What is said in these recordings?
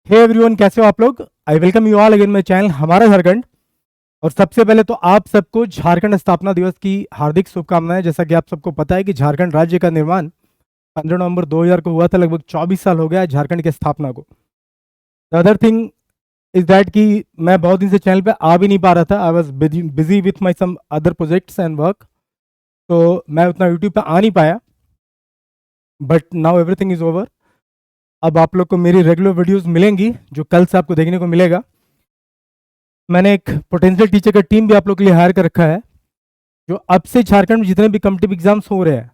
Hey everyone, कैसे हो आप लोग। I welcome you all again my channel हमारा झारखंड। और सबसे पहले तो आप सबको झारखंड स्थापना दिवस की हार्दिक शुभकामनाएं। जैसा कि आप सबको पता है कि झारखंड राज्य का निर्माण 15 नवंबर 2000 को हुआ था। लगभग 24 साल हो गया है झारखंड की स्थापना को। The other thing is that कि मैं बहुत दिन से चैनल पे आ भी नहीं पा रहा था। I was busy with my some other projects and work, तो मैं उतना यूट्यूब पे आ नहीं पाया। But now everything is over. अब आप लोग को मेरी रेगुलर वीडियोस मिलेंगी, जो कल से आपको देखने को मिलेगा। मैंने एक पोटेंशियल टीचर का टीम भी आप लोग के लिए हायर कर रखा है, जो अब से झारखंड में जितने भी कम्पिटिटिव एग्जाम्स हो रहे हैं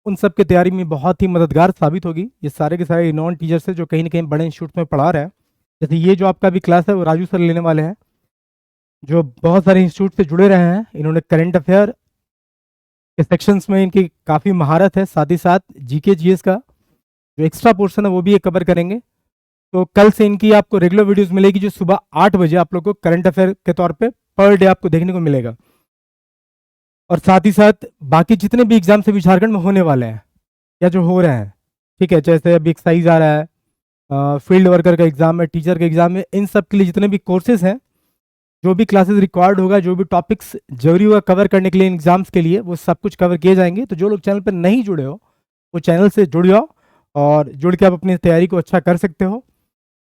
उन सब की तैयारी में बहुत ही मददगार साबित होगी। ये सारे के सारे नॉन टीचर्स है जो कहीं ना कहीं बड़े इंस्टीट्यूट में पढ़ा रहे हैं। जैसे ये जो आपका भी क्लास है वो राजू सर लेने वाले हैं, जो बहुत सारे इंस्टीट्यूट से जुड़े रहे हैं। इन्होंने करंट अफेयर के सेक्शंस में इनकी काफ़ी महारत है। साथ ही साथ जीके जीएस का जो एक्स्ट्रा पोर्शन है वो भी ये कवर करेंगे। तो कल से इनकी आपको रेगुलर वीडियोस मिलेगी, जो सुबह 8 बजे आप लोग को करंट अफेयर के तौर पे पर डे आपको देखने को मिलेगा। और साथ ही साथ बाकी जितने भी एग्जाम्स अभी झारखंड में होने वाले हैं या जो हो रहे हैं, ठीक है, जैसे अभी एक्साइज आ रहा है, फील्ड वर्कर का एग्जाम है, टीचर का एग्जाम है, इन सब के लिए जितने भी कोर्सेज हैं, जो भी क्लासेस रिक्वायर्ड होगा, जो भी टॉपिक्स जरूरी होगा कवर करने के लिए एग्जाम्स के लिए, वो सब कुछ कवर किए जाएंगे। तो जो लोग चैनल पर नहीं जुड़े हो वो चैनल से जुड़ जाओ और जुड़ के आप अपनी तैयारी को अच्छा कर सकते हो।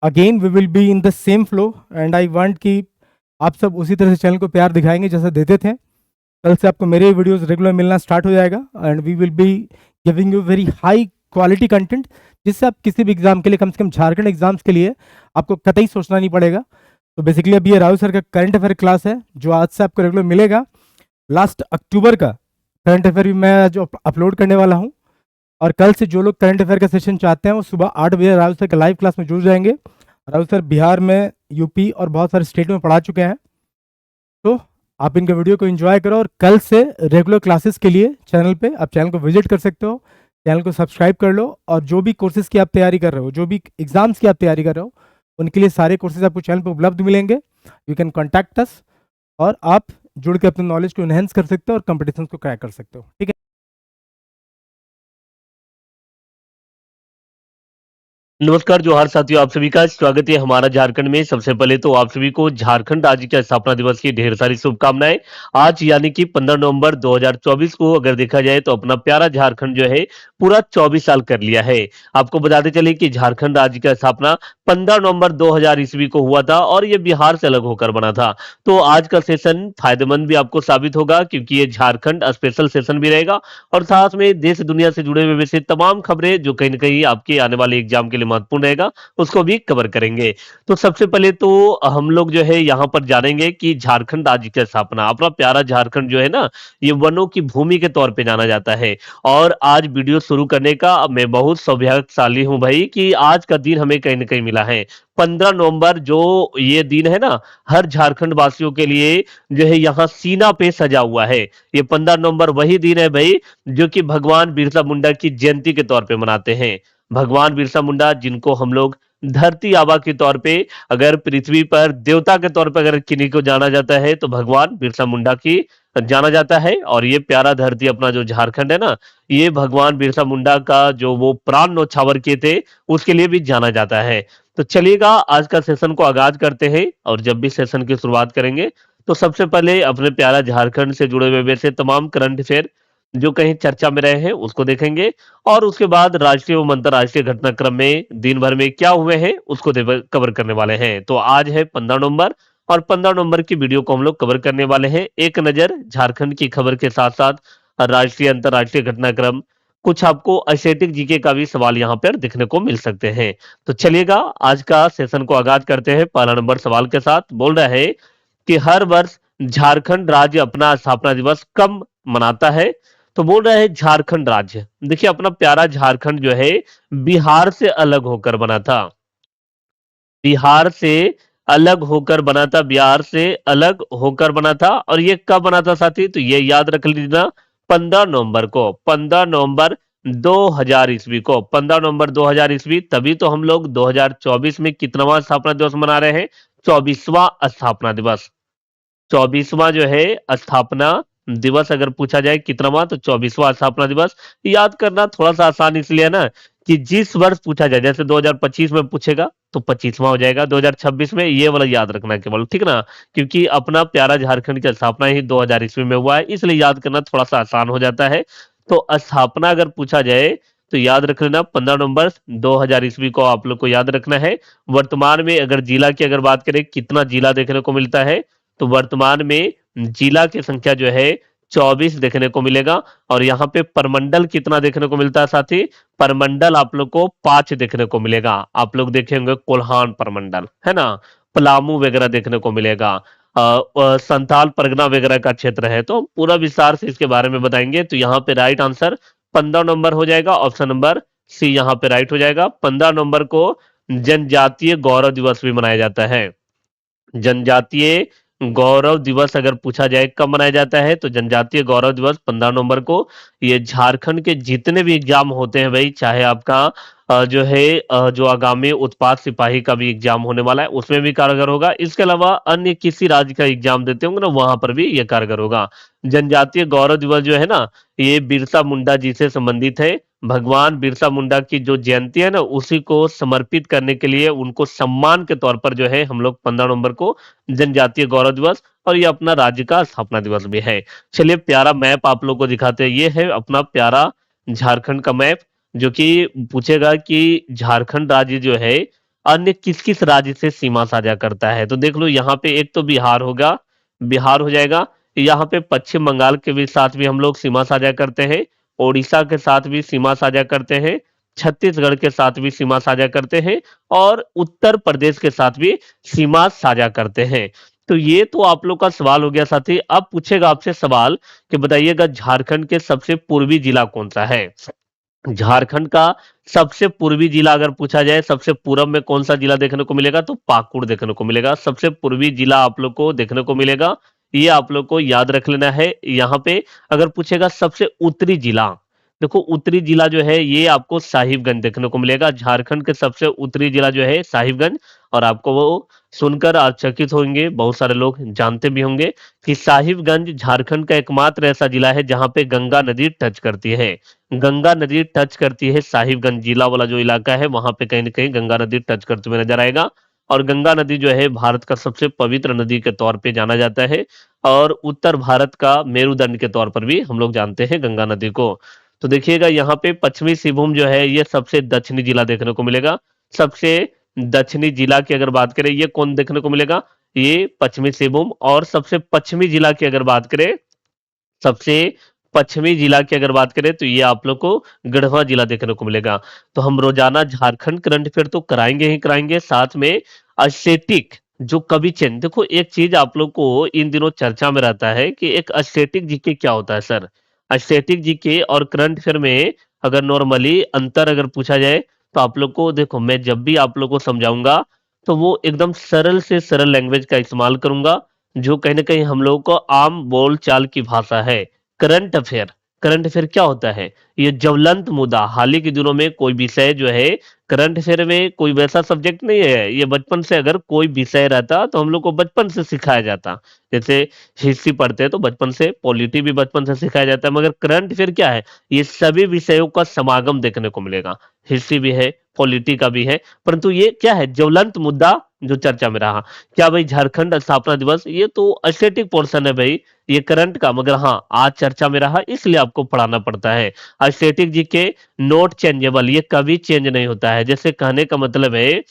Again we will be in the same flow and I want कि आप सब उसी तरह से चैनल को प्यार दिखाएंगे जैसा देते थे। कल से आपको मेरे वीडियोस रेगुलर मिलना स्टार्ट हो जाएगा and we will be giving you very high quality content, जिससे आप किसी भी एग्जाम के लिए, कम से कम झारखंड एग्जाम्स के लिए, आपको कतई सोचना नहीं पड़ेगा। तो बेसिकली अभी ये राहुल सर का करंट अफेयर क्लास है जो आज से आपको रेगुलर मिलेगा। लास्ट अक्टूबर का करंट अफेयर भी मैं जो अपलोड करने वाला हूँ। और कल से जो लोग करंट अफेयर का सेशन चाहते हैं वो सुबह 8 बजे राहुल सर के लाइव क्लास में जुड़ जाएंगे। राहुल सर बिहार में, यूपी और बहुत सारे स्टेट में पढ़ा चुके हैं। तो आप इनके वीडियो को एंजॉय करो और कल से रेगुलर क्लासेस के लिए चैनल पे आप चैनल को विजिट कर सकते हो। चैनल को सब्सक्राइब कर लो और जो भी कोर्सेज की आप तैयारी कर रहे हो, जो भी एग्जाम्स की आप तैयारी कर रहे हो, उनके लिए सारे कोर्सेज आपको चैनल पर उपलब्ध मिलेंगे। यू कैन कॉन्टैक्ट अस और आप जुड़ के अपने नॉलेज को इनहेंस कर सकते हो और कंपटीशन को क्रैक कर सकते हो। ठीक है। नमस्कार जोहार साथियों, आप सभी का स्वागत है हमारा झारखंड में। सबसे पहले तो आप सभी को झारखंड राज्य के स्थापना दिवस की ढेर सारी शुभकामनाएं। आज यानी कि 15 नवंबर 2024 को अगर देखा जाए तो अपना प्यारा झारखंड जो है पूरा 24 साल कर लिया है। आपको बताते चले कि झारखंड राज्य का स्थापना 15 नवंबर 2000 ईस्वी को हुआ था और ये बिहार से अलग होकर बना था। तो आज का सेशन फायदेमंद भी आपको साबित होगा, क्योंकि ये झारखंड स्पेशल सेशन भी रहेगा और साथ में देश दुनिया से जुड़े हुए वैसे तमाम खबरें जो कहीं ना कहीं आपके आने वाले एग्जाम के लिए महत्वपूर्ण रहेगा, उसको भी कवर करेंगे। तो सबसे पहले तो हम लोग जो है यहाँ पर जानेंगे कि झारखंड राज्य की स्थापना, अपना प्यारा झारखंड जो है ना, ये वनों की भूमि के तौर पे जाना जाता है। और आज वीडियो शुरू करने का मैं बहुत सौभाग्यशाली हूँ भाई कि आज का दिन हमें कहीं ना कहीं मिला है। 15 नवंबर जो ये दिन है ना, हर झारखंड वासियों के लिए जो है यहाँ सीना पे सजा हुआ है। ये 15 नवंबर वही दिन है भाई जो कि भगवान बिरसा मुंडा की जयंती के तौर पे मनाते हैं। भगवान बिरसा मुंडा, जिनको हम लोग धरती आबा के तौर पे, अगर पृथ्वी पर देवता के तौर पे अगर किन्हीं को जाना जाता है तो भगवान बिरसा मुंडा की जाना जाता है। और ये प्यारा धरती अपना जो झारखंड है ना, ये भगवान बिरसा मुंडा का जो वो प्राण न्यौछावर किए थे उसके लिए भी जाना जाता है। तो चलिएगा आज का सेशन को आगाज करते हैं। और जब भी सेशन की शुरुआत करेंगे तो सबसे पहले अपने प्यारा झारखंड से जुड़े हुए वैसे तमाम करंट अफेयर जो कहीं चर्चा में रहे हैं उसको देखेंगे। और उसके बाद राष्ट्रीय एवं अंतर्राष्ट्रीय घटनाक्रम में दिन भर में क्या हुए हैं उसको कवर करने वाले हैं। तो आज है 15 नवंबर और 15 नवंबर की वीडियो को हम लोग कवर करने वाले हैं। एक नजर झारखंड की खबर के साथ साथ राष्ट्रीय अंतर्राष्ट्रीय घटनाक्रम, कुछ आपको एस्थेटिक जीके का भी सवाल यहाँ पर देखने को मिल सकते हैं। तो चलिएगा आज का सेशन को आगाज करते हैं। पहला नंबर सवाल के साथ बोल रहा है कि हर वर्ष झारखंड राज्य अपना स्थापना दिवस कब मनाता है। तो बोल रहा है झारखंड राज्य, देखिए अपना प्यारा झारखंड जो है बिहार से अलग होकर बना था। बिहार से अलग होकर बना था, बिहार से अलग होकर बना था। और ये कब बना था साथी, तो ये याद रख लीजिए 15 नवंबर को, 15 नवंबर 2000 ईस्वी को, 15 नवंबर 2000 ईस्वी। तभी तो हम लोग 2024 में कितनावां स्थापना दिवस मना रहे हैं, 24वां स्थापना दिवस। 24वां जो है स्थापना दिवस अगर पूछा जाए कितनावां, तो 24वां स्थापना दिवस। याद करना थोड़ा सा आसान इसलिए है ना कि जिस वर्ष पूछा जाए, जैसे 2025 में पूछेगा तो 25वां हो जाएगा, 2026 में ये वाला याद रखना है केवल, ठीक ना। क्योंकि अपना प्यारा झारखंड की स्थापना ही 2000 ईस्वी में हुआ है, इसलिए याद करना थोड़ा सा आसान हो जाता है। तो स्थापना अगर पूछा जाए तो याद रख लेना 15 नवंबर 2000 ईस्वी को आप लोग को याद रखना है। वर्तमान में अगर जिला की अगर बात करें, कितना जिला देखने को मिलता है, तो वर्तमान में जिला की संख्या जो है 24 देखने को मिलेगा। और यहाँ पे परमंडल कितना देखने को मिलता है साथी, परमंडल आप लोग को 5 देखने को मिलेगा। आप लोग देखेंगे कोल्हान परमंडल, है ना, पलामू वगैरह देखने को मिलेगा। संथाल परगना वगैरह का क्षेत्र है, तो पूरा विस्तार से इसके बारे में बताएंगे। तो यहाँ पे राइट आंसर 15 नंबर हो जाएगा, ऑप्शन नंबर सी यहाँ पे राइट हो जाएगा। 15 नवंबर को जनजातीय गौरव दिवस भी मनाया जाता है। जनजातीय गौरव दिवस अगर पूछा जाए कब मनाया जाता है, तो जनजातीय गौरव दिवस 15 नवंबर को। ये झारखंड के जितने भी एग्जाम होते हैं भाई, चाहे आपका जो है जो आगामी उत्पाद सिपाही का भी एग्जाम होने वाला है, उसमें भी कारगर होगा। इसके अलावा अन्य किसी राज्य का एग्जाम देते होंगे ना, वहां पर भी ये कारगर होगा। जनजातीय गौरव दिवस जो है ना, ये बिरसा मुंडा जी से संबंधित है। भगवान बिरसा मुंडा की जो जयंती है ना, उसी को समर्पित करने के लिए, उनको सम्मान के तौर पर जो है हम लोग 15 नवंबर को जनजातीय गौरव दिवस, और ये अपना राज्य का स्थापना दिवस भी है। चलिए प्यारा मैप आप लोग को दिखाते हैं। ये है अपना प्यारा झारखंड का मैप, जो कि पूछेगा कि झारखंड राज्य जो है अन्य किस किस राज्य से सीमा साझा करता है। तो देख लो यहाँ पे एक तो बिहार होगा, बिहार हो जाएगा। यहाँ पे पश्चिम बंगाल के भी साथ भी हम लोग सीमा साझा करते हैं, ओडिशा के साथ भी सीमा साझा करते हैं, छत्तीसगढ़ के साथ भी सीमा साझा करते हैं, और उत्तर प्रदेश के साथ भी सीमा साझा करते हैं। तो ये तो आप लोग का सवाल हो गया साथी। अब पूछेगा आपसे सवाल कि बताइएगा झारखंड के सबसे पूर्वी जिला कौन सा है। झारखंड का सबसे पूर्वी जिला अगर पूछा जाए, सबसे पूरब में कौन सा जिला देखने को मिलेगा, तो पाकुड़ देखने को मिलेगा। सबसे पूर्वी जिला आप लोग को देखने को मिलेगा, ये आप लोग को याद रख लेना है। यहाँ पे अगर पूछेगा सबसे उत्तरी जिला, देखो उत्तरी जिला जो है ये आपको साहिबगंज देखने को मिलेगा। झारखंड के सबसे उत्तरी जिला जो है साहिबगंज। और आपको वो सुनकर आश्चर्यचकित होंगे, बहुत सारे लोग जानते भी होंगे कि साहिबगंज झारखंड का एकमात्र ऐसा जिला है जहां पे गंगा नदी टच करती है। गंगा नदी टच करती है, साहिबगंज जिला वाला जो इलाका है वहां पे कहीं ना कहीं गंगा नदी टच करते हुए नजर आएगा। और गंगा नदी जो है भारत का सबसे पवित्र नदी के तौर पे जाना जाता है, और उत्तर भारत का मेरुदंड के तौर पर भी हम लोग जानते हैं गंगा नदी को। तो देखिएगा यहाँ पे पश्चिमी सिंहभूम जो है ये सबसे दक्षिणी जिला देखने को मिलेगा। सबसे दक्षिणी जिला की अगर बात करें, ये कौन देखने को मिलेगा, ये पश्चिमी सिंहभूम। और सबसे पश्चिमी जिला की अगर बात करें, सबसे पश्चिमी जिला की अगर बात करें, तो ये आप लोग को गढ़वा जिला देखने को मिलेगा। तो हम रोजाना झारखंड करंट अफेयर तो कराएंगे ही कराएंगे, साथ में स्टैटिक जो कभी चेंज, देखो एक चीज आप लोग को इन दिनों चर्चा में रहता है कि एक स्टैटिक जीके क्या होता है सर। स्टैटिक जीके और करंट अफेयर में अगर नॉर्मली अंतर अगर पूछा जाए, तो आप लोग को देखो, मैं जब भी आप लोग को समझाऊंगा तो वो एकदम सरल से सरल लैंग्वेज का इस्तेमाल करूंगा, जो कहीं ना कहीं हम लोगों को आम बोल चाल की भाषा है। करंट अफेयर, करंट अफेयर क्या होता है, ये ज्वलंत मुद्दा, हाल ही के दिनों में कोई विषय जो है, करंट अफेयर में कोई वैसा सब्जेक्ट नहीं है। ये बचपन से अगर कोई विषय रहता तो हम लोग को बचपन से सिखाया जाता। जैसे हिस्ट्री पढ़ते हैं तो बचपन से, पॉलिटी भी बचपन से सिखाया जाता है। मगर करंट अफेयर क्या है, ये सभी विषयों का समागम देखने को मिलेगा। हिस्ट्री भी है, पॉलिटी का भी है, परंतु ये क्या है, ज्वलंत मुद्दा जो चर्चा में रहा। क्या भाई झारखंड स्थापना दिवस, ये तो स्टैटिक पोर्शन है भाई, ये करंट का, मगर हाँ आज चर्चा में रहा इसलिए आपको पढ़ाना पड़ता है। स्टैटिक जी के नोट चेंजेबल, ये कभी चेंज नहीं होता है। जैसे कहने का मतलब है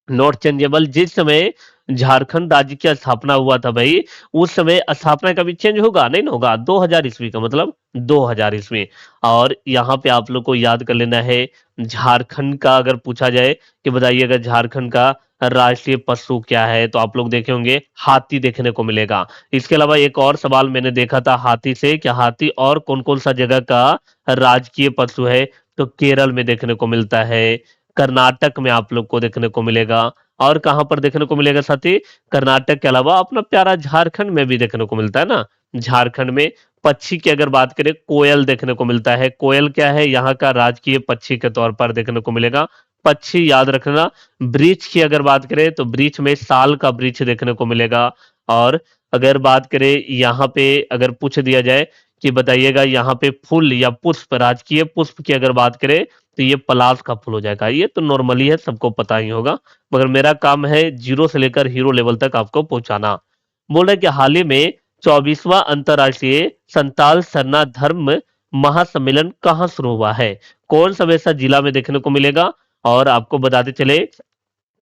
नॉट चेंजेबल, जिस समय झारखंड राज्य की स्थापना हुआ था भाई, उस समय स्थापना कभी चेंज होगा नहीं, ना होगा। 2000 ईस्वी का मतलब 2000 ईस्वी। और यहाँ पे आप लोग को याद कर लेना है, झारखंड का अगर पूछा जाए कि बताइएगा झारखंड का राष्ट्रीय पशु क्या है, तो आप लोग देखे होंगे हाथी देखने को मिलेगा। इसके अलावा एक और सवाल मैंने देखा था हाथी से, कि हाथी और कौन कौन सा जगह का राजकीय पशु है, तो केरल में देखने को मिलता है, कर्नाटक में आप लोग को देखने को मिलेगा, और कहां पर देखने को मिलेगा साथी, कर्नाटक के अलावा अपना प्यारा झारखंड में भी देखने को मिलता है ना। झारखंड में पक्षी की अगर बात करें, कोयल देखने को मिलता है। कोयल क्या है, यहाँ का राजकीय पक्षी के तौर पर देखने को मिलेगा। पक्षी याद रखना। वृक्ष की अगर बात करें तो वृक्ष में साल का वृक्ष देखने को मिलेगा। और अगर बात करें यहाँ पे, अगर पूछ दिया जाए कि बताइएगा यहाँ पे फूल या पुष्प, राजकीय पुष्प की अगर बात करें तो ये पलाश का फूल हो जाएगा। ये तो नॉर्मली है, सबको पता ही होगा, मगर मेरा काम है जीरो से लेकर हीरो लेवल तक आपको पहुंचाना। बोल रहा है कि हाल ही में 24वां अंतर्राष्ट्रीय संताल सरना धर्म महासम्मेलन कहाँ शुरू हुआ है? कौन सा वैसा जिला में देखने को मिलेगा? और आपको बताते चले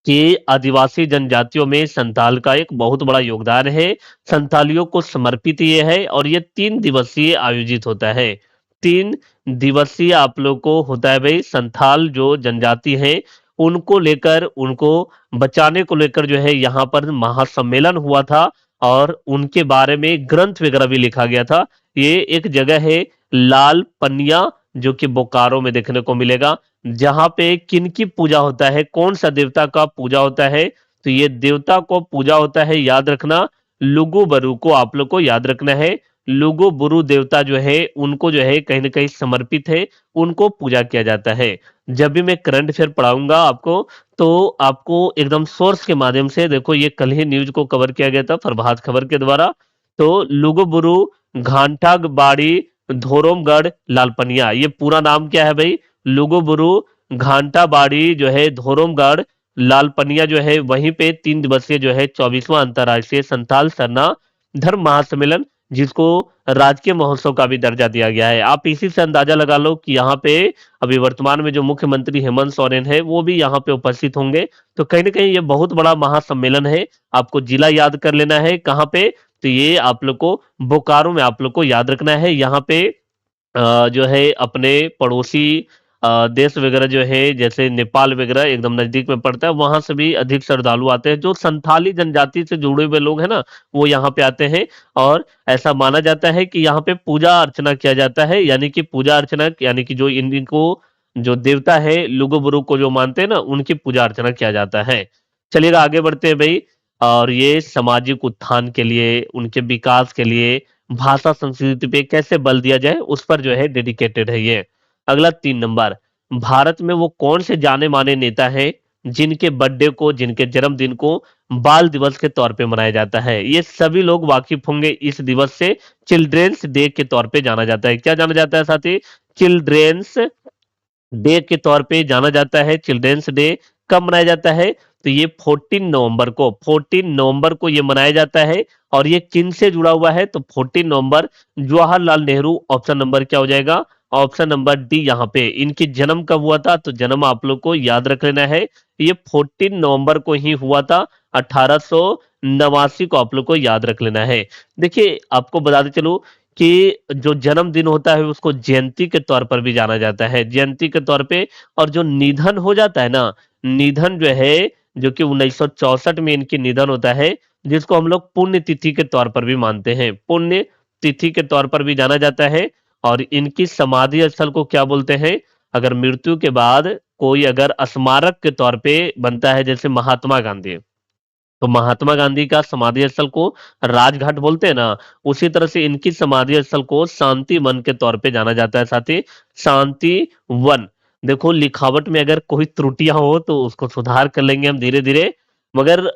कि आदिवासी जनजातियों में संताल का एक बहुत बड़ा योगदान है। संतालियों को समर्पित ये है और ये 3 दिवसीय आयोजित होता है। 3 दिवसीय आप लोग को होता है भाई। संथाल जो जनजाति है, उनको लेकर, उनको बचाने को लेकर जो है यहाँ पर महासम्मेलन हुआ था और उनके बारे में ग्रंथ वगैरह भी लिखा गया था। ये एक जगह है लाल पनिया, जो कि बोकारो में देखने को मिलेगा। जहाँ पे किनकी पूजा होता है, कौन सा देवता का पूजा होता है, तो ये देवता को पूजा होता है, याद रखना, लुगु बरु को आप लोग को याद रखना है। लुगु बुरु देवता जो है, उनको जो है कहीं न कहीं समर्पित है, उनको पूजा किया जाता है। जब भी मैं करंट अफेयर पढ़ाऊँगा आपको, तो आपको एकदम सोर्स के माध्यम से, देखो ये कल ही न्यूज़ को कवर किया गया था प्रभात खबर के द्वारा। तो लुगु बुरु घांटाबाड़ी धोरमगढ़ लालपनिया, ये पूरा नाम क्या है भाई? लुगुबुरु घांटाबाड़ी जो है धोरमगढ़ लालपनिया जो है, वहीं पे 3 दिवसीय जो है 24वां अंतर्राष्ट्रीय संथाल सरना धर्म महासम्मेलन, जिसको राजकीय महोत्सव का भी दर्जा दिया गया है। आप इसी से अंदाजा लगा लो कि यहाँ पे अभी वर्तमान में जो मुख्यमंत्री हेमंत सोरेन है, वो भी यहाँ पे उपस्थित होंगे। तो कहीं न कहीं ये बहुत बड़ा महासम्मेलन है। आपको जिला याद कर लेना है, कहाँ पे? तो ये आप लोग को बोकारो में आप लोग को याद रखना है। यहाँ पे जो है अपने पड़ोसी देश वगैरह जो है, जैसे नेपाल वगैरह एकदम नजदीक में पड़ता है, वहां से भी अधिक श्रद्धालु आते हैं। जो संथाली जनजाति से जुड़े हुए लोग हैं ना, वो यहाँ पे आते हैं। और ऐसा माना जाता है कि यहाँ पे पूजा अर्चना किया जाता है, यानी कि पूजा अर्चना, यानी कि जो इनको जो देवता है लुगु बुरु को जो मानते हैं ना, उनकी पूजा अर्चना किया जाता है। चलिएगा आगे बढ़ते हैं भाई। और ये सामाजिक उत्थान के लिए, उनके विकास के लिए भाषा संस्कृति पे कैसे बल दिया जाए, उस पर जो है डेडिकेटेड है ये। अगला 3 नंबर, भारत में वो कौन से जाने माने नेता हैं जिनके बर्थडे को, जिनके जन्मदिन को बाल दिवस के तौर पे मनाया जाता है? ये सभी लोग वाकिफ होंगे इस दिवस से। चिल्ड्रेंस डे के तौर पे जाना जाता है। क्या जाना जाता है साथी? चिल्ड्रेंस डे के तौर पे जाना जाता है। चिल्ड्रेंस डे कब मनाया जाता है? तो ये 14 नवंबर को ये मनाया जाता है। और ये किन से जुड़ा हुआ है? तो 14 नवंबर जवाहरलाल नेहरू, ऑप्शन नंबर क्या हो जाएगा? ऑप्शन नंबर डी यहाँ पे। इनकी जन्म कब हुआ था? तो जन्म आप लोग को याद रख लेना है, ये 14 नवंबर को ही हुआ था। 1889 को आप लोग को याद रख लेना है। देखिए आपको बताते चलूं कि जो जन्मदिन होता है उसको जयंती के तौर पर भी जाना जाता है, जयंती के तौर पे। और जो निधन हो जाता है ना, निधन जो है, जो कि 1964 में इनकी निधन होता है, जिसको हम लोग पुण्य तिथि के तौर पर भी मानते हैं, पुण्य तिथि के तौर पर भी जाना जाता है। और इनकी समाधि स्थल को क्या बोलते हैं? अगर मृत्यु के बाद कोई अगर स्मारक के तौर पे बनता है, जैसे महात्मा गांधी, तो महात्मा गांधी का समाधि स्थल को राजघाट बोलते हैं ना, उसी तरह से इनकी समाधि स्थल को शांति वन के तौर पे जाना जाता है साथी, शांति वन। देखो लिखावट में अगर कोई त्रुटियां हो तो उसको सुधार कर लेंगे हम धीरे धीरे, मगर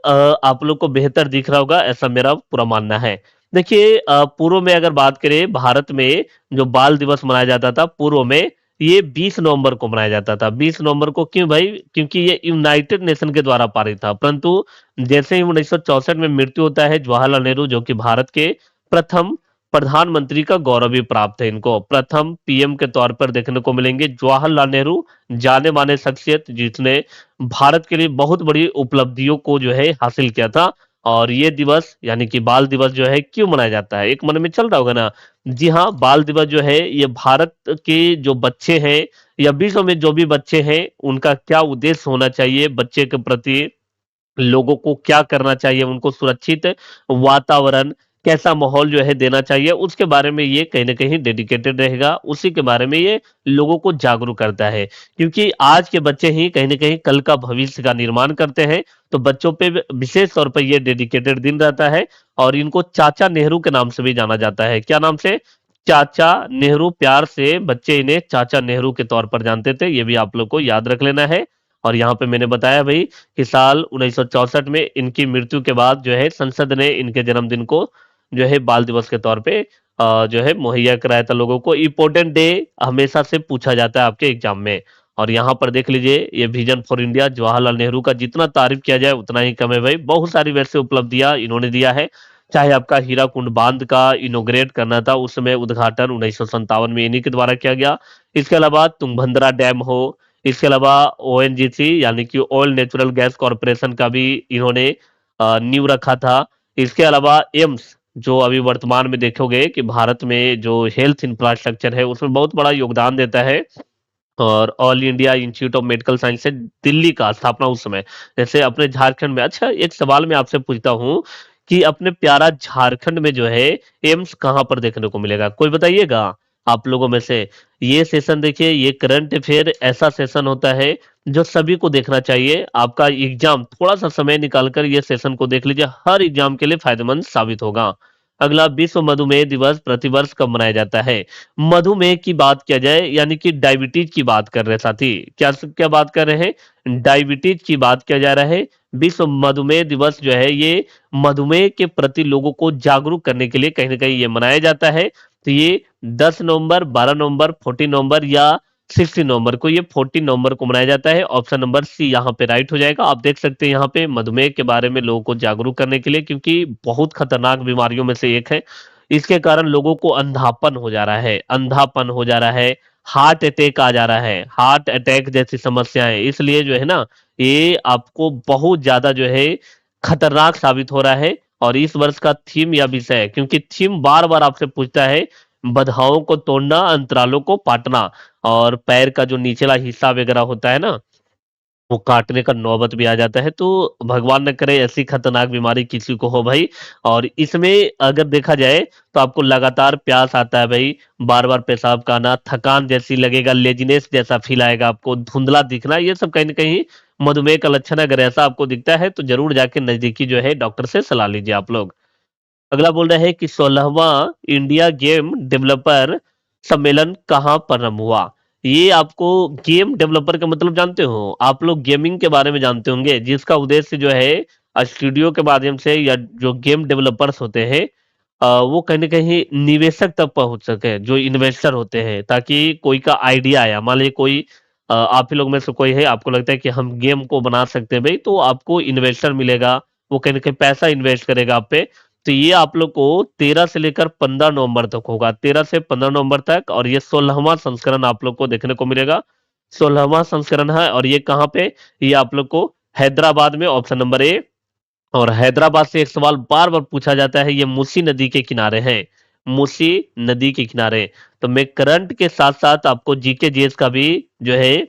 आप लोग को बेहतर दिख रहा होगा, ऐसा मेरा पूरा मानना है। देखिए पूर्व में अगर बात करें, भारत में जो बाल दिवस मनाया जाता था पूर्व में, ये 20 नवंबर को मनाया जाता था। 20 नवंबर को क्यों भाई? क्योंकि ये यूनाइटेड नेशन के द्वारा पारित था। परंतु जैसे ही 1964 में मृत्यु होता है जवाहरलाल नेहरू, जो कि भारत के प्रथम प्रधानमंत्री का गौरव भी प्राप्त है इनको, प्रथम पीएम के तौर पर देखने को मिलेंगे जवाहरलाल नेहरू, जाने माने शख्सियत जिसने भारत के लिए बहुत बड़ी उपलब्धियों को जो है हासिल किया था। और ये दिवस यानी कि बाल दिवस जो है क्यों मनाया जाता है, एक मन में चल रहा होगा ना। जी हाँ, बाल दिवस जो है ये भारत के जो बच्चे हैं या विश्व में जो भी बच्चे हैं, उनका क्या उद्देश्य होना चाहिए बच्चे के प्रति, लोगों को क्या करना चाहिए, उनको सुरक्षित वातावरण, कैसा माहौल जो है देना चाहिए, उसके बारे में ये कहीं न कहीं डेडिकेटेड रहेगा। उसी के बारे में ये लोगों को जागरूक करता है। क्योंकि आज के बच्चे ही कहीं न कहीं कल का भविष्य का निर्माण करते हैं। तो बच्चों पे विशेष तौर पर ये डेडिकेटेड दिन रहता है। और इनको चाचा नेहरू के नाम से भी जाना जाता है। क्या नाम से? चाचा नेहरू, प्यार से बच्चे इन्हें चाचा नेहरू के तौर पर जानते थे। ये भी आप लोग को याद रख लेना है। और यहाँ पे मैंने बताया भाई कि साल 1964 में इनकी मृत्यु के बाद जो है संसद ने इनके जन्मदिन को जो है बाल दिवस के तौर पे जो है मुहैया कराया था लोगों को। इम्पोर्टेंट डे हमेशा से पूछा जाता है आपके एग्जाम में। और यहाँ पर देख लीजिए ये vision for India Jawaharlal Nehru का जितना तारीफ किया जाए उतना ही कम है भाई। बहुत सारी वैसे उपलब्धियां इन्होंने दिया है। चाहे आपका हीराकुंड बांध का इनोग्रेट करना था, उस समय उद्घाटन 1957 में इन्हीं के द्वारा किया गया। इसके अलावा तुंगभद्रा डैम हो, इसके अलावा ओएनजीसी यानी कि ऑयल नेचुरल गैस कॉरपोरेशन का भी इन्होंने नींव रखा था। इसके अलावा एम्स जो अभी वर्तमान में देखोगे कि भारत में जो हेल्थ इंफ्रास्ट्रक्चर है उसमें बहुत बड़ा योगदान देता है। और all India institute of medical science है दिल्ली का स्थापना उस समय, जैसे अपने झारखंड में। अच्छा एक सवाल मैं आपसे पूछता हूँ कि अपने प्यारा झारखंड में जो है एम्स कहाँ पर देखने को मिलेगा, कोई बताइएगा आप लोगों में से। ये सेशन देखिए, ये करंट अफेयर ऐसा सेशन होता है जो सभी को देखना चाहिए। आपका एग्जाम थोड़ा सा समय निकालकर ये सेशन को देख लीजिए, हर एग्जाम के लिए फायदेमंद साबित होगा। अगला, विश्व मधुमेह दिवस प्रतिवर्ष कब मनाया जाता है? मधुमेह की बात किया जाए यानी कि डायबिटीज की बात कर रहे हैं साथी, क्या क्या बात कर रहे हैं, डायबिटीज की बात किया जा रहा है। विश्व मधुमेह दिवस जो है ये मधुमेह के प्रति लोगों को जागरूक करने के लिए कहीं ना कहीं ये मनाया जाता है। तो ये 10 नवंबर, 12 नवंबर, 14 नवंबर या 16 नवंबर को, ये 14 नवंबर को मनाया जाता है। ऑप्शन नंबर सी यहाँ पे राइट हो जाएगा। आप देख सकते हैं यहाँ पे मधुमेह के बारे में लोगों को जागरूक करने के लिए, क्योंकि बहुत खतरनाक बीमारियों में से एक है। इसके कारण लोगों को अंधापन हो जा रहा है, अंधापन हो जा रहा है, हार्ट अटैक आ जा रहा है, हार्ट अटैक जैसी समस्याएं। इसलिए जो है ना, ये आपको बहुत ज्यादा जो है खतरनाक साबित हो रहा है। और इस वर्ष का थीम या विषय, क्योंकि थीम बार बार आपसे पूछता है, बाधाओं को तोड़ना, अंतरालों को पाटना। और पैर का जो निचला हिस्सा वगैरह होता है ना, वो काटने का नौबत भी आ जाता है। तो भगवान न करे ऐसी खतरनाक बीमारी किसी को हो भाई। और इसमें अगर देखा जाए तो आपको लगातार प्यास आता है भाई, बार बार पेशाब का आना, थकान जैसी लगेगा, लेजीनेस जैसा फील आएगा आपको, धुंधला दिखना, ये सब कहीं ना कहीं मधुमेह का लक्षण। अगर ऐसा आपको दिखता है तो जरूर जाके नजदीकी जो है डॉक्टर से सलाह लीजिए आप लोग। अगला बोल रहा है कि 16वां इंडिया गेम डेवलपर सम्मेलन कहाँ प्रारंभ हुआ? ये आपको गेम डेवलपर का मतलब जानते हो, आप लोग गेमिंग के बारे में जानते होंगे, जिसका उद्देश्य जो है स्टूडियो के माध्यम से या जो गेम डेवलपर्स होते हैं वो कहीं ना कहीं निवेशक तक पहुंच सके, जो इन्वेस्टर होते हैं, ताकि कोई का आइडिया आया, मान लीजिए कोई आप ही लोग में से कोई है, आपको लगता है कि हम गेम को बना सकते हैं भाई, तो आपको इन्वेस्टर मिलेगा, वो कहीं ना कहीं पैसा इन्वेस्ट करेगा आप पे। तो ये आप लोग को 13 से लेकर 15 नवंबर तक होगा, 13 से 15 नवंबर तक। और ये 16वां संस्करण आप लोग को देखने को मिलेगा, 16वां संस्करण है। और ये कहाँ पे, ये आप लोग को हैदराबाद में, ऑप्शन नंबर ए। और हैदराबाद से एक सवाल बार बार पूछा जाता है, ये मूसी नदी के किनारे है, मूसी नदी के किनारे। तो मैं करंट के साथ साथ आपको जीके जीएस का भी जो है,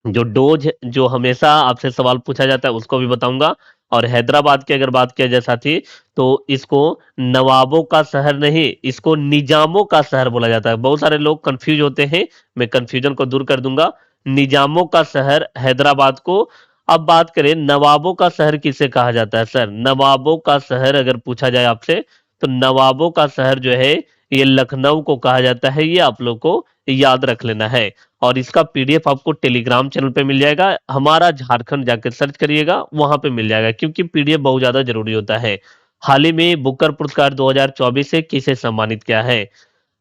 जो डोज जो हमेशा आपसे सवाल पूछा जाता है उसको भी बताऊंगा। और हैदराबाद की अगर बात किया जाए साथी, तो इसको नवाबों का शहर नहीं, इसको निजामों का शहर बोला जाता है। बहुत सारे लोग कंफ्यूज होते हैं, मैं कंफ्यूजन को दूर कर दूंगा। निजामों का शहर हैदराबाद को। अब बात करें नवाबों का शहर किसे कहा जाता है सर, नवाबों का शहर अगर पूछा जाए आपसे, तो नवाबों का शहर जो है ये लखनऊ को कहा जाता है। ये आप लोग को याद रख लेना है। और इसका पीडीएफ आपको टेलीग्राम चैनल पे मिल जाएगा, हमारा झारखंड जाकर सर्च करिएगा, वहां पे मिल जाएगा, क्योंकि पीडीएफ बहुत ज्यादा जरूरी होता है। हाल ही में बुकर पुरस्कार 2024 से किसे सम्मानित किया है?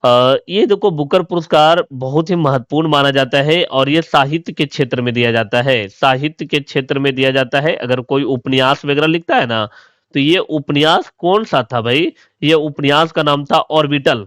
ये देखो, बुकर पुरस्कार बहुत ही महत्वपूर्ण माना जाता है, और ये साहित्य के क्षेत्र में दिया जाता है, साहित्य के क्षेत्र में दिया जाता है। अगर कोई उपन्यास वगैरह लिखता है ना, तो ये उपन्यास कौन सा था भाई, ये उपन्यास का नाम था ऑर्बिटल।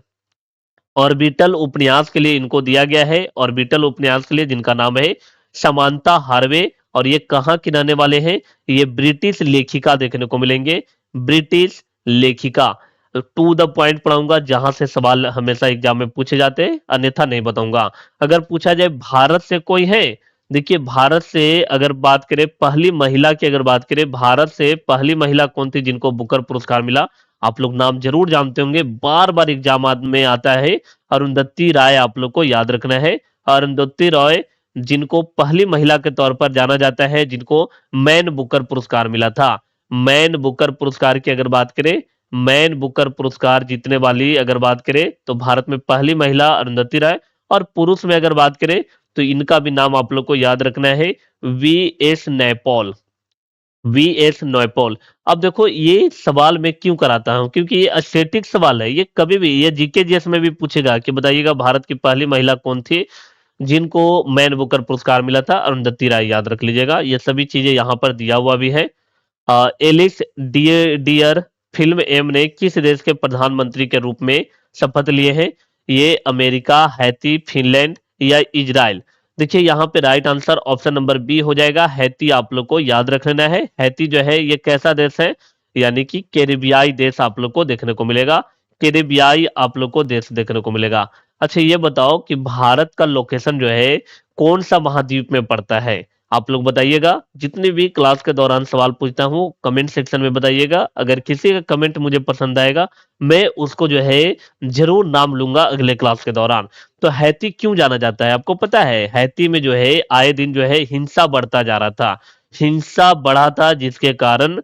ऑर्बिटल उपन्यास के लिए इनको दिया गया है, ऑर्बिटल उपन्यास के लिए, जिनका नाम है समांता हार्वे। और ये कहाँ के रहने वाले हैं? ये ब्रिटिश लेखिका देखने को मिलेंगे, ब्रिटिश लेखिका। टू द पॉइंट पढ़ाऊंगा, जहां से सवाल हमेशा एग्जाम में पूछे जाते हैं, अन्यथा नहीं बताऊंगा। अगर पूछा जाए भारत से कोई है, देखिए भारत से अगर बात करें, पहली महिला की अगर बात करें, भारत से पहली महिला कौन थी जिनको बुकर पुरस्कार मिला? आप लोग नाम जरूर जानते होंगे, बार बार एग्जाम में आता है, अरुंधति राय आप लोग को याद रखना है। अरुंधति रॉय, जिनको पहली महिला के तौर पर जाना जाता है, जिनको मैन बुकर पुरस्कार मिला था। मैन बुकर पुरस्कार की अगर बात करें, मैन बुकर पुरस्कार जीतने वाली अगर बात करें, तो भारत में पहली महिला अरुंधति राय। और पुरुष में अगर बात करें तो इनका भी नाम आप लोग को याद रखना है, वीएस नैपॉल। वीएस नैपॉल। अब देखो ये सवाल मैं क्यों कराता हूँ, क्योंकि ये स्टैटिक सवाल है, ये कभी भी ये जीके जीएस में भी पूछेगा कि बताइएगा भारत की पहली महिला कौन थी जिनको मैन बुकर पुरस्कार मिला था। अरुंधति राय, याद रख लीजिएगा। ये सभी चीजें यहाँ पर दिया हुआ भी है। एलिस डियर फिल्म एम ने किस देश के प्रधानमंत्री के रूप में शपथ लिए हैं? ये अमेरिका, हैती, फिनलैंड या इजराइल? देखिए यहाँ पे right answer option number B हो जाएगा, हैती। आप लोग को याद रख लेना है। हैती जो है ये कैसा देश है, यानी कि कैरिबियाई देश आप लोग को देखने को मिलेगा। कैरिबियाई आप लोग को देश देखने को मिलेगा। अच्छा ये बताओ कि भारत का लोकेशन जो है कौन सा महाद्वीप में पड़ता है? आप लोग बताइएगा। जितनी भी क्लास के दौरान सवाल पूछता हूँ कमेंट सेक्शन में बताइएगा। अगर किसी का कमेंट मुझे पसंद आएगा मैं उसको जो है जरूर नाम लूंगा अगले क्लास के दौरान। तो हैती क्यों जाना जाता है आपको पता है? हैती में जो है आए दिन जो है हिंसा बढ़ता जा रहा था। हिंसा बढ़ा था जिसके कारण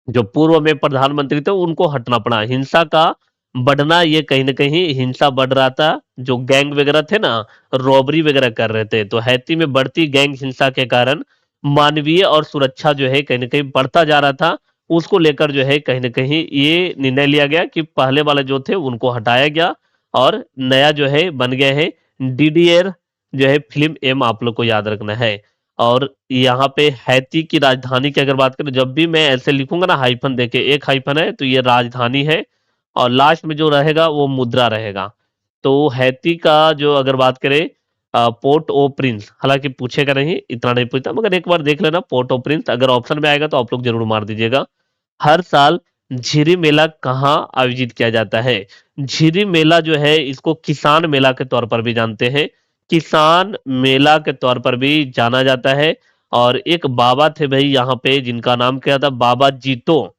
जो पूर्व में प्रधानमंत्री थे उनको हटना पड़ा। हिंसा का बढ़ना, ये कहीं ना कहीं हिंसा बढ़ रहा था। जो गैंग वगैरह थे ना, रॉबरी वगैरह कर रहे थे, तो हैती में बढ़ती गैंग हिंसा के कारण मानवीय और सुरक्षा जो है कहीं ना कहीं बढ़ता जा रहा था। उसको लेकर जो है कहीं ना कहीं ये निर्णय लिया गया कि पहले वाले जो थे उनको हटाया गया और नया जो है बन गया है डीडीएर जो है फिल्म एम। आप लोग को याद रखना है। और यहाँ पे हैती की राजधानी की अगर बात करें, जब भी मैं ऐसे लिखूंगा ना हाइफन देके, एक हाइफन है तो ये राजधानी है और लास्ट में जो रहेगा वो मुद्रा रहेगा। तो हैती का जो अगर बात करें पोर्ट ओ प्रिंस, हालांकि पूछेगा नहीं, इतना नहीं पूछता, मगर एक बार देख लेना पोर्ट ओ प्रिंस। अगर ऑप्शन में आएगा तो आप लोग जरूर मार दीजिएगा। हर साल झिरी मेला कहाँ आयोजित किया जाता है? झिरी मेला जो है इसको किसान मेला के तौर पर भी जानते हैं। किसान मेला के तौर पर भी जाना जाता है। और एक बाबा थे भाई यहाँ पे जिनका नाम क्या था, बाबा जीतो।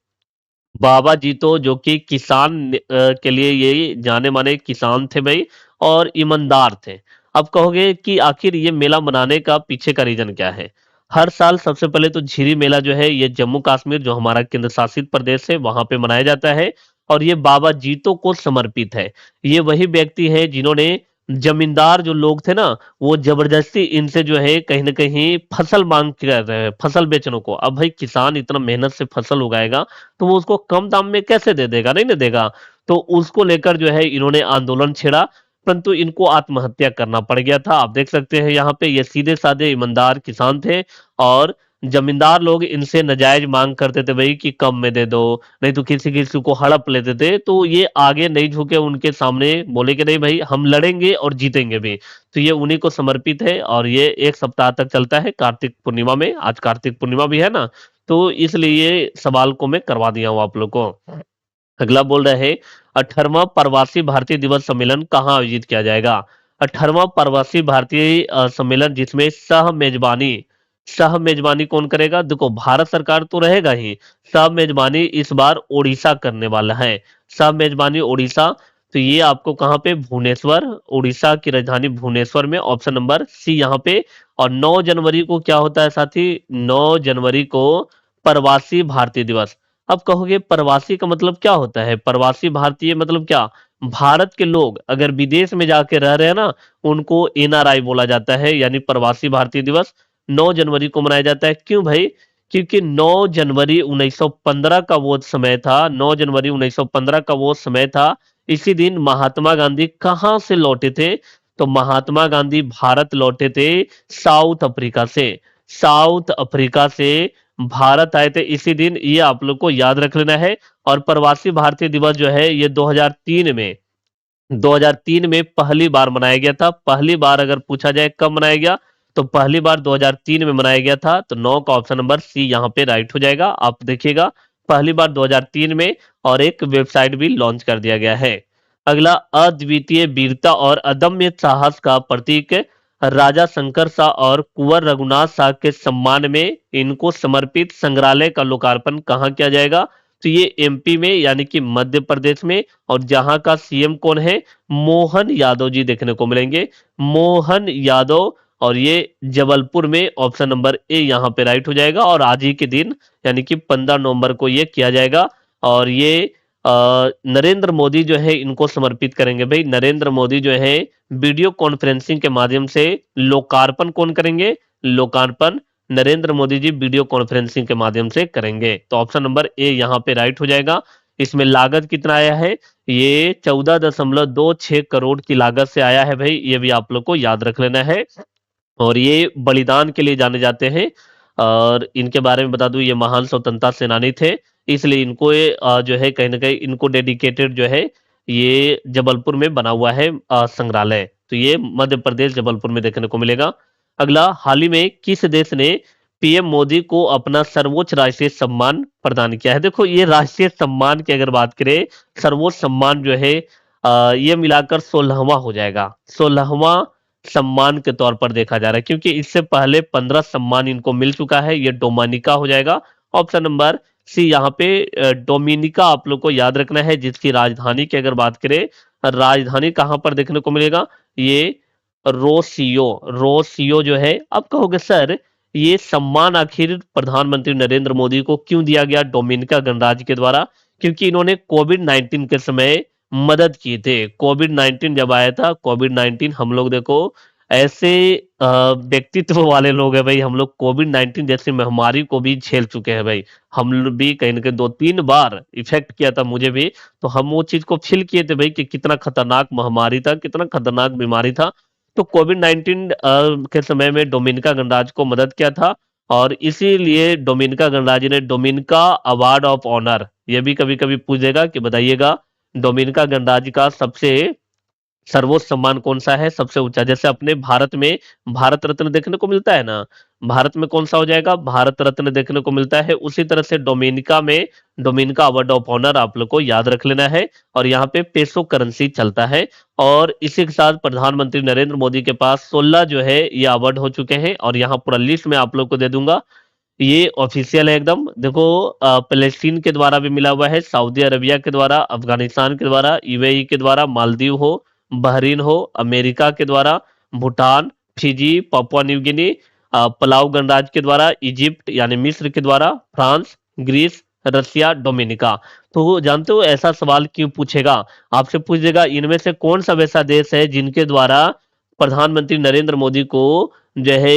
बाबा जीतो जो कि किसान के लिए ये जाने माने किसान थे भाई और ईमानदार थे। अब कहोगे कि आखिर ये मेला मनाने का पीछे का रीजन क्या है? हर साल सबसे पहले तो झिरी मेला जो है ये जम्मू कश्मीर जो हमारा केंद्र शासित प्रदेश है वहां पे मनाया जाता है। और ये बाबा जीतो को समर्पित है। ये वही व्यक्ति है जिन्होंने जमींदार जो लोग थे ना, वो जबरदस्ती इनसे जो है कहीं ना कहीं फसल मांग कर रहे हैं, फसल बेचने को। अब भाई किसान इतना मेहनत से फसल उगाएगा तो वो उसको कम दाम में कैसे दे देगा? नहीं ना देगा। तो उसको लेकर जो है इन्होंने आंदोलन छेड़ा, परंतु इनको आत्महत्या करना पड़ गया था। आप देख सकते हैं यहाँ पे ये सीधे साधे ईमानदार किसान थे और जमींदार लोग इनसे नाजायज मांग करते थे भाई कि कम में दे दो, नहीं तो किसी किसी को हड़प लेते थे। तो ये आगे नहीं झुके, उनके सामने बोले कि नहीं भाई हम लड़ेंगे और जीतेंगे भी। तो ये उन्हीं को समर्पित है और ये एक सप्ताह तक चलता है कार्तिक पूर्णिमा में। आज कार्तिक पूर्णिमा भी है ना, तो इसलिए ये सवाल को मैं करवा दिया हूँ आप लोग को। अगला बोल रहे हैं 18वां प्रवासी भारतीय दिवस सम्मेलन कहाँ आयोजित किया जाएगा? 18वां प्रवासी भारतीय सम्मेलन जिसमें सह मेजबानी कौन करेगा? देखो भारत सरकार तो रहेगा ही, सह मेजबानी इस बार ओडिशा करने वाला है। सह मेजबानी ओडिशा। तो ये आपको कहाँ पे? भुवनेश्वर, उड़ीसा की राजधानी भुवनेश्वर में, ऑप्शन नंबर सी यहाँ पे। और 9 जनवरी को क्या होता है साथी? 9 जनवरी को प्रवासी भारतीय दिवस। अब कहोगे प्रवासी का मतलब क्या होता है? प्रवासी भारतीय मतलब क्या? भारत के लोग अगर विदेश में जाके रह रहे हैं ना, उनको एनआरआई बोला जाता है, यानी प्रवासी भारतीय दिवस 9 जनवरी को मनाया जाता है। क्यों भाई? क्योंकि 9 जनवरी 1915 का वो समय था। 9 जनवरी 1915 का वो समय था। इसी दिन महात्मा गांधी कहाँ से लौटे थे? तो महात्मा गांधी भारत लौटे थे साउथ अफ्रीका से। साउथ अफ्रीका से भारत आए थे इसी दिन, ये आप लोग को याद रख लेना है। और प्रवासी भारतीय दिवस जो है ये 2003 में पहली बार मनाया गया था। पहली बार अगर पूछा जाए कब मनाया गया, तो पहली बार 2003 में मनाया गया था। तो 9 का ऑप्शन नंबर सी यहाँ पे राइट हो जाएगा। आप देखिएगा पहली बार 2003 में, और एक वेबसाइट भी लॉन्च कर दिया गया है। अगला, अद्वितीय वीरता और अदम्य साहस का प्रतीक राजा शंकर शाह और कुंवर रघुनाथ शाह के सम्मान में इनको समर्पित संग्रहालय का लोकार्पण कहाँ किया जाएगा? तो ये एमपी में, यानी कि मध्य प्रदेश में। और जहां का सीएम कौन है? मोहन यादव जी देखने को मिलेंगे, मोहन यादव। और ये जबलपुर में, ऑप्शन नंबर ए यहाँ पे राइट हो जाएगा। और आज ही के दिन यानी कि 15 नवंबर को ये किया जाएगा। और ये नरेंद्र मोदी जो है इनको समर्पित करेंगे। भाई नरेंद्र मोदी जो है वीडियो कॉन्फ्रेंसिंग के माध्यम से लोकार्पण कौन करेंगे? लोकार्पण नरेंद्र मोदी जी वीडियो कॉन्फ्रेंसिंग के माध्यम से करेंगे। तो ऑप्शन नंबर ए यहाँ पे राइट हो जाएगा। इसमें लागत कितना आया है? ये 14.26 करोड़ की लागत से आया है भाई, ये भी आप लोग को याद रख लेना है। और ये बलिदान के लिए जाने जाते हैं और इनके बारे में बता दूं, ये महान स्वतंत्रता सेनानी थे, इसलिए इनको जो है कहीं ना कहीं इनको डेडिकेटेड जो है ये जबलपुर में बना हुआ है संग्रहालय। तो ये मध्य प्रदेश जबलपुर में देखने को मिलेगा। अगला, हाल ही में किस देश ने पीएम मोदी को अपना सर्वोच्च राष्ट्रीय सम्मान प्रदान किया है? देखो ये राष्ट्रीय सम्मान की अगर बात करें, सर्वोच्च सम्मान जो है ये मिलाकर 16वां हो जाएगा। 16वां सम्मान के तौर पर देखा जा रहा है, क्योंकि इससे पहले 15 सम्मान इनको मिल चुका है। ये डोमिनिका हो जाएगा। ऑप्शन नंबर सी यहाँ पे डोमिनिका आप लोग को याद रखना है, जिसकी राजधानी की अगर बात करें, राजधानी कहाँ पर देखने को मिलेगा? ये रोसियो। रोसियो जो है, आप कहोगे सर ये सम्मान आखिर प्रधानमंत्री नरेंद्र मोदी को क्यों दिया गया डोमिनिका गणराज्य के द्वारा? क्योंकि इन्होंने कोविड-19 के समय मदद किए थे। कोविड-19 जब आया था, कोविड-19 हम लोग देखो ऐसे व्यक्तित्व वाले लोग हैं भाई, हम लोग कोविड-19 जैसी महामारी को भी झेल चुके हैं भाई। हम लोग भी कहीं न कहीं 2-3 बार इफ़ेक्ट किया था मुझे भी, तो हम वो चीज़ को फ़ील किए थे भाई कि कितना खतरनाक महामारी था, कितना खतरनाक बीमारी था। तो कोविड-19 के समय में डोमिनिका गणराज्य को मदद किया था और इसीलिए डोमिनिका गणराज्य ने डोमिनिका अवार्ड ऑफ ऑनर, ये भी कभी-कभी पूछ देगा कि बताइएगा डोमिनिका गणराज्य का सबसे सर्वोच्च सम्मान कौन-सा है, सबसे ऊँचा? जैसे अपने भारत में भारत रत्न देखने को मिलता है ना, भारत में कौन-सा हो जाएगा? भारत रत्न देखने को मिलता है। उसी तरह से डोमिनिका में डोमिनिका अवार्ड ऑफ ऑनर आप लोग को याद रख लेना है और यहाँ पे पेसो करेंसी चलता है। और इसी के साथ प्रधानमंत्री नरेंद्र मोदी के पास 16 जो है ये अवार्ड हो चुके हैं और यहाँ पूरा लिस्ट मैं आप लोग को दे दूँगा। ये ऑफिशियल है एकदम। देखो फ़लस्तीन के द्वारा भी मिला हुआ है, सऊदी अरबिया के द्वारा, अफ़गानिस्तान के द्वारा, यूएई के द्वारा, मालदीव हो, बहरीन हो, अमेरिका के द्वारा, Bhutan, Fiji, Papua New Guinea, Palau गणराज्य के द्वारा, इजिप्ट यानी मिस्र के द्वारा, फ्रांस, ग्रीस, रसिया, डोमिनिका। तो जानते हो ऐसा सवाल क्यों पूछेगा? आपसे पूछ देगा इनमें से कौन-सा वैसा देश है जिनके द्वारा प्रधानमंत्री नरेंद्र मोदी को जो है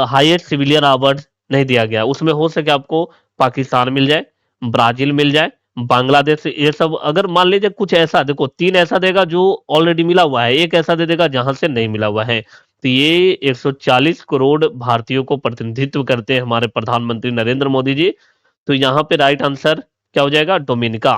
हाईएस्ट सिविलियन अवार्ड नहीं दिया गया। उसमें हो सके आपको पाकिस्तान मिल जाए, ब्राज़ील मिल जाए, बांग्लादेश, ये सब अगर मान लीजिए कुछ ऐसा, देखो 3 ऐसा देगा जो ऑलरेडी मिला हुआ है, 1 ऐसा दे देगा जहाँ से नहीं मिला हुआ है। तो ये 140 करोड़ भारतीयों को प्रतिनिधित्व करते हैं हमारे प्रधानमंत्री नरेंद्र मोदी जी। तो यहाँ पे राइट आंसर क्या हो जाएगा? डोमिनिका।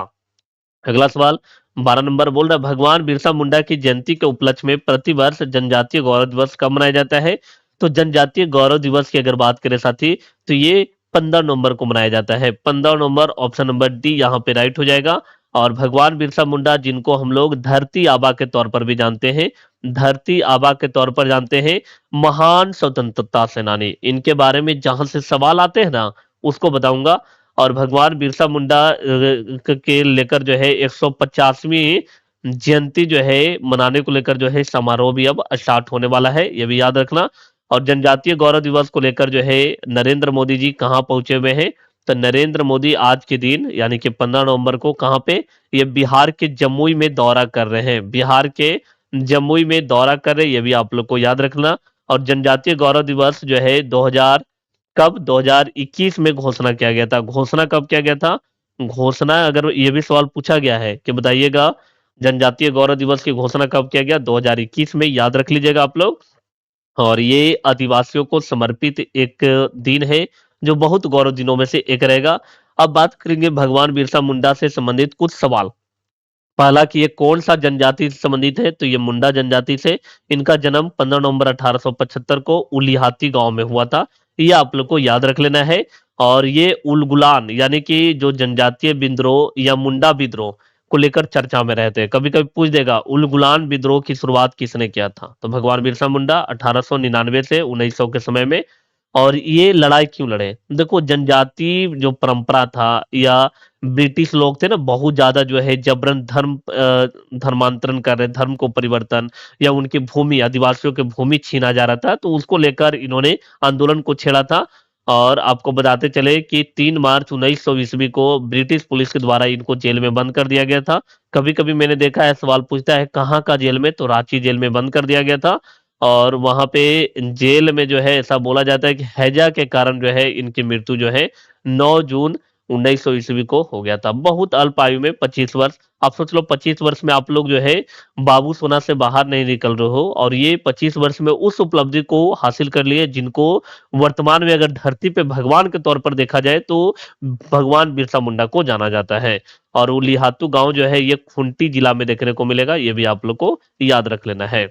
अगला सवाल 12 नंबर बोल रहा है, भगवान बिरसा मुंडा की जयंती के उपलक्ष्य में प्रतिवर्ष जनजातीय गौरव दिवस कब मनाया जाता है? तो जनजातीय गौरव दिवस की अगर बात करें साथी, तो ये 15 नवंबर को मनाया जाता है। 15 नवंबर, ऑप्शन नंबर डी यहाँ पे राइट हो जाएगा। और भगवान बिरसा मुंडा जिनको हम लोग धरती आबा के तौर पर भी जानते हैं, धरती आबा के तौर पर जानते हैं, महान स्वतंत्रता सेनानी, इनके बारे में जहां से सवाल आते हैं ना उसको बताऊंगा। और भगवान बिरसा मुंडा के लेकर जो है 150वीं जयंती जो है मनाने को लेकर जो है समारोह भी अब स्टार्ट होने वाला है, ये भी याद रखना। और जनजातीय गौरव दिवस को लेकर जो है नरेंद्र मोदी जी कहाँ पहुंचे हुए हैं? तो नरेंद्र मोदी आज के दिन यानी कि 15 नवंबर को कहाँ पे? ये बिहार के जमुई में दौरा कर रहे हैं। बिहार के जमुई में दौरा कर रहे हैं, ये भी आप लोग को याद रखना। और जनजातीय गौरव दिवस जो है 2000 कब 2021 में घोषणा किया गया था। घोषणा कब किया गया था? घोषणा अगर ये भी सवाल पूछा गया है कि बताइएगा जनजातीय गौरव दिवस की घोषणा कब किया गया? 2021 में, याद रख लीजिएगा आप लोग। और ये आदिवासियों को समर्पित एक दिन है जो बहुत गौरव दिनों में से एक रहेगा। अब बात करेंगे भगवान बिरसा मुंडा से संबंधित कुछ सवाल। पहला कि ये कौन-सा जनजाति से संबंधित है? तो ये मुंडा जनजाति से। इनका जन्म 15 नवंबर 1875 को उलिहाती गाँव में हुआ था। ये आप लोग को याद रख लेना है। और ये उलगुलान यानी कि जो जनजातीय विद्रोह या मुंडा विद्रोह को लेकर चर्चा में रहते हैं। कभी-कभी पूछ देगा उलगुलान विद्रोह की शुरुआत किसने किया था? तो भगवान बिरसा मुंडा 1899 से 1900 के समय में। और ये लड़ाई क्यों लड़े? देखो जनजाति जो परंपरा था या ब्रिटिश लोग थे ना, बहुत ज़्यादा जो है जबरन धर्मांतरण कर रहे, धर्म को परिवर्तन या उनकी भूमि, आदिवासियों की भूमि छीना जा रहा था, तो उसको लेकर इन्होंने आंदोलन को छेड़ा था। और आपको बताते चले कि 3 मार्च 1900 ईस्वी को ब्रिटिश पुलिस के द्वारा इनको जेल में बंद कर दिया गया था। कभी-कभी मैंने देखा है सवाल पूछता है कहाँ का जेल में? तो रांची जेल में बंद कर दिया गया था और वहाँ पे जेल में जो है ऐसा बोला जाता है कि हैजा के कारण जो है इनकी मृत्यु जो है 9 जून 1900 ईस्वी को हो गया था। बहुत अल्प आयु में 25 वर्ष। आप सोच लो 25 वर्ष में आप लोग जो है बाबू सोना से बाहर नहीं निकल रहे हो और ये 25 वर्ष में उस उपलब्धि को हासिल कर लिए जिनको वर्तमान में अगर धरती पे भगवान के तौर पर देखा जाए तो भगवान बिरसा मुंडा को जाना जाता है और वो लिहातू गांव जो है ये खूंटी जिला में देखने को मिलेगा, ये भी आप लोग को याद रख लेना है।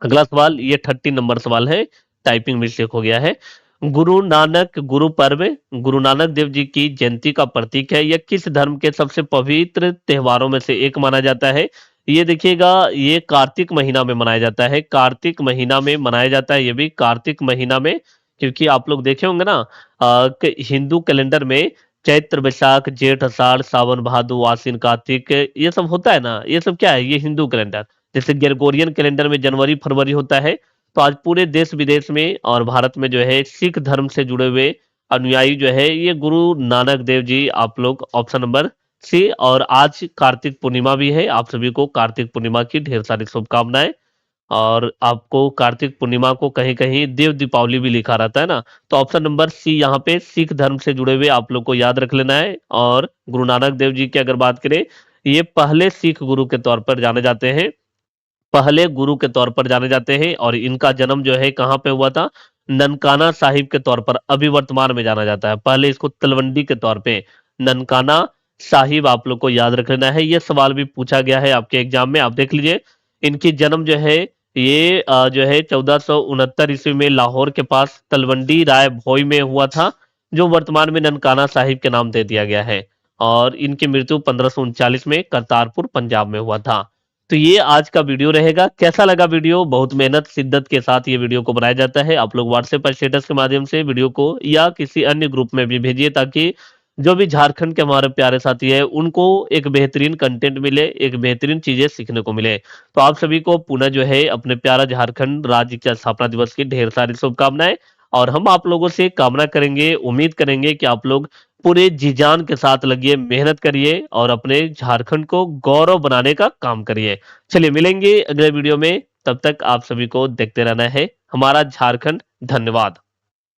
अगला सवाल ये 30 नंबर सवाल है, टाइपिंग मिस्टेक हो गया है। गुरु नानक गुरु पर्व गुरु नानक देव जी की जयंती का प्रतीक है। यह किस धर्म के सबसे पवित्र त्योहारों में से एक माना जाता है? ये देखिएगा, ये कार्तिक महीना में मनाया जाता है। कार्तिक महीना में मनाया जाता है, ये भी कार्तिक महीना में, क्योंकि आप लोग देखे होंगे ना हिंदू कैलेंडर में चैत्र वैशाख जेठ अषाढ़ सावन भादो आश्विन कार्तिक ये सब होता है ना, ये सब क्या है? ये हिंदू कैलेंडर। जैसे ग्रेगोरियन कैलेंडर में जनवरी फरवरी होता है, तो आज पूरे देश विदेश में और भारत में जो है सिख धर्म से जुड़े हुए अनुयायी जो है ये गुरु नानक देव जी, आप लोग ऑप्शन नंबर सी। और आज कार्तिक पूर्णिमा भी है, आप सभी को कार्तिक पूर्णिमा की ढेर सारी शुभकामनाएं। और आपको कार्तिक पूर्णिमा को कहीं कहीं देव दीपावली भी लिखा रहता है ना, तो ऑप्शन नंबर सी यहाँ पे सिख धर्म से जुड़े हुए आप लोग को याद रख लेना है। और गुरु नानक देव जी की अगर बात करें, ये पहले सिख गुरु के तौर पर जाने जाते हैं, पहले गुरु के तौर पर जाने जाते हैं और इनका जन्म जो है कहाँ पे हुआ था? ननकाना साहिब के तौर पर अभी वर्तमान में जाना जाता है। पहले इसको तलवंडी के तौर पे ननकाना साहिब आप लोग को याद रख लेना है। ये सवाल भी पूछा गया है आपके एग्जाम में, आप देख लीजिए। इनकी जन्म जो है ये जो है 1469 ईस्वी में लाहौर के पास तलवंडी राय भोई में हुआ था, जो वर्तमान में ननकाना साहिब के नाम दे दिया गया है। और इनकी मृत्यु 1539 में करतारपुर पंजाब में हुआ था। तो ये आज का वीडियो रहेगा। कैसा लगा वीडियो? बहुत मेहनत शिद्दत के साथ ये वीडियो को बनाया जाता है। आप लोग व्हाट्सएप पर स्टेटस के माध्यम से वीडियो को या किसी अन्य ग्रुप में भी भेजिए, ताकि जो भी झारखंड के हमारे प्यारे साथी है उनको एक बेहतरीन कंटेंट मिले, एक बेहतरीन चीजें सीखने को मिले। तो आप सभी को पुनः जो है अपने प्यारा झारखंड राज्य के स्थापना दिवस की ढेर सारी शुभकामनाएं। और हम आप लोगों से कामना करेंगे, उम्मीद करेंगे कि आप लोग पूरे जी जान के साथ लगिए, मेहनत करिए और अपने झारखंड को गौरव बनाने का काम करिए। चलिए मिलेंगे अगले वीडियो में, तब तक आप सभी को देखते रहना है हमारा झारखंड। धन्यवाद।